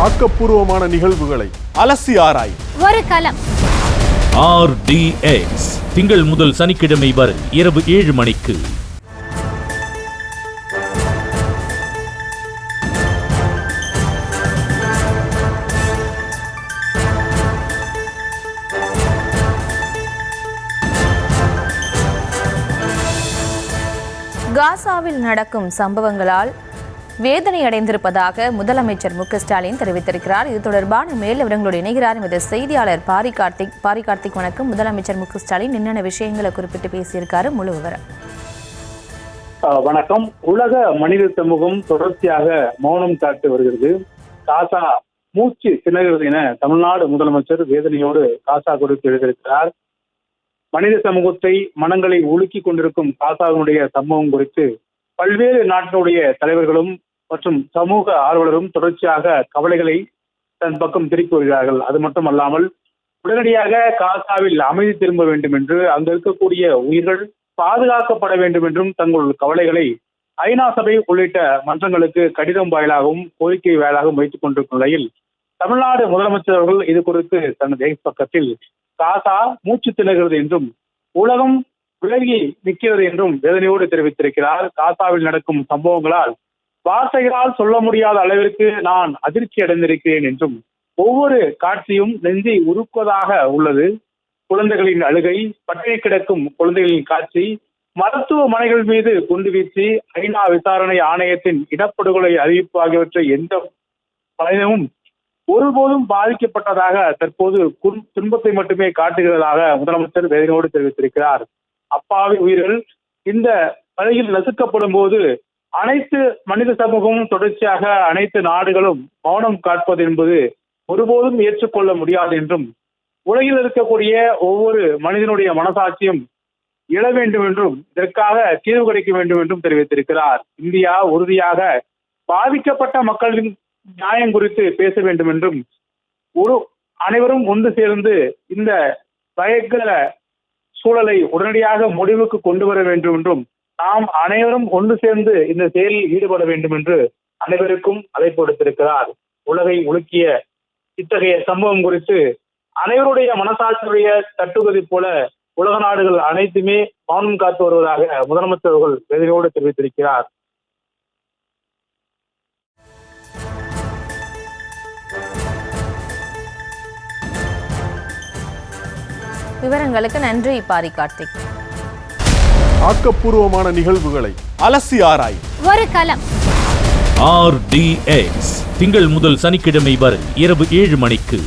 ஆக்கப்பூர்வமான நிகழ்வுகளை அலசி ஆராய் ஒரு களம். RDX திங்கள் முதல் சனிக்கிழமை வரை இரவு 7 மணிக்கு. காசாவில் நடக்கும் சம்பவங்களால் வேதனை அடைந்திருப்பதாக முதலமைச்சர் மு.க.ஸ்டாலின் தெரிவித்திருக்கிறார். இது தொடர்பான மேல் விவரங்களோடு இணைகிறார் எமது செய்தியாளர் பாரி கார்த்திக். வணக்கம். முதலமைச்சர் மு.க.ஸ்டாலின் என்னென்ன விஷயங்களை குறிப்பிட்டு பேசியிருக்காரு, முழு விவரம். வணக்கம். உலக மனித சமூகம் தொடர்ச்சியாக மௌனம் காட்டு வருகிறது. காசா மூச்சு திணறுகிறது என தமிழ்நாடு முதலமைச்சர் வேதனையோடு காசா குறித்து எழுதியிருக்கிறார். மனித சமூகத்தை மனங்களை உலுக்கி கொண்டிருக்கும் காசாவினுடைய சம்பவம் குறித்து பல்வேறு நாட்டினுடைய தலைவர்களும் மற்றும் சமூக ஆர்வலரும் தொடர்ச்சியாக கவலைகளை தன் பக்கம் திருப்பி வருகிறார்கள். அது மட்டுமல்லாமல் உடனடியாக காசாவில் அமைதி திரும்ப வேண்டும் என்று, அங்கு இருக்கக்கூடிய உயிர்கள் பாதுகாக்கப்பட வேண்டும் என்றும் தங்கள் கவலைகளை ஐநா சபை உள்ளிட்ட மன்றங்களுக்கு கடிதம் வாயிலாகவும் கோரிக்கை வாயிலாகவும் வைத்துக் கொண்டிருக்கும் நிலையில் தமிழ்நாடு முதலமைச்சர் அவர்கள் இது குறித்து தனது எக்ஸ் பக்கத்தில் காசா மூச்சு திணறுகிறது என்றும் உலகம் விலகி நிற்கிறது என்றும் வேதனையோடு தெரிவித்திருக்கிறார். காசாவில் நடக்கும் சம்பவங்களால் வார்த்தைகளால் சொல்ல முடியாத அளவிற்கு நான் அதிர்ச்சி அடைந்திருக்கிறேன் என்றும், ஒவ்வொரு காட்சியும் நெஞ்சை உருக்குவதாக உள்ளது. குழந்தைகளின் அழுகை, பட்டினி கிடக்கும் குழந்தைகளின் காட்சி, மருத்துவமனைகள் மீது குண்டு வீச்சு, ஐநா விசாரணை ஆணையத்தின் இனப்படுகொலை அறிவிப்பு ஆகியவற்றை எந்த பயணமும் ஒருபோதும் பாதிக்கப்பட்டதாக தற்போது துன்பத்தை மட்டுமே காட்டுகிறதாக முதலமைச்சர் வேதனையோடு தெரிவித்திருக்கிறார். அப்பாவி உயிர்கள் இந்த வழியில் நசுக்கப்படும் போது அனைத்து மனித சமூகமும் தொடர்ச்சியாக அனைத்து நாடுகளும் மௌனம் காட்பது என்பது ஒருபோதும் ஏற்றுக்கொள்ள முடியாது என்றும், உலகில் இருக்கக்கூடிய ஒவ்வொரு மனிதனுடைய மனசாட்சியும் எழ வேண்டும் என்றும், இதற்காக தீர்வு கிடைக்க வேண்டும் என்றும் தெரிவித்திருக்கிறார். இந்தியா உறுதியாக பாதிக்கப்பட்ட மக்களின் நியாயம் குறித்து பேச வேண்டும் என்றும், அனைவரும் ஒன்று சேர்ந்து இந்த பயங்கர சூழலை உடனடியாக முடிவுக்கு கொண்டு வர வேண்டும் என்றும், நாம் அனைவரும் ஒன்று சேர்ந்து இந்த செயலில் ஈடுபட வேண்டும் என்று அனைவருக்கும் அழைப்பு விடுத்திருக்கிறார். உலகை உலுக்கிய இத்தகைய சம்பவம் குறித்து அனைவருடைய மனசாட்சியுடைய தட்டுவதை போல உலக நாடுகள் அனைத்துமே மௌனம் காத்து வருவதாக முதலமைச்சர் அவர்கள் வேதனையோடு தெரிவித்திருக்கிறார். விவரங்களுக்கு நன்றி பாரி கார்த்திக். ஆக்கப்பூர்வமான நிகழ்வுகளை அலசி ஆராய் ஒரு களம். RDX திங்கள் முதல் சனிக்கிழமை வரை இரவு 7 மணிக்கு.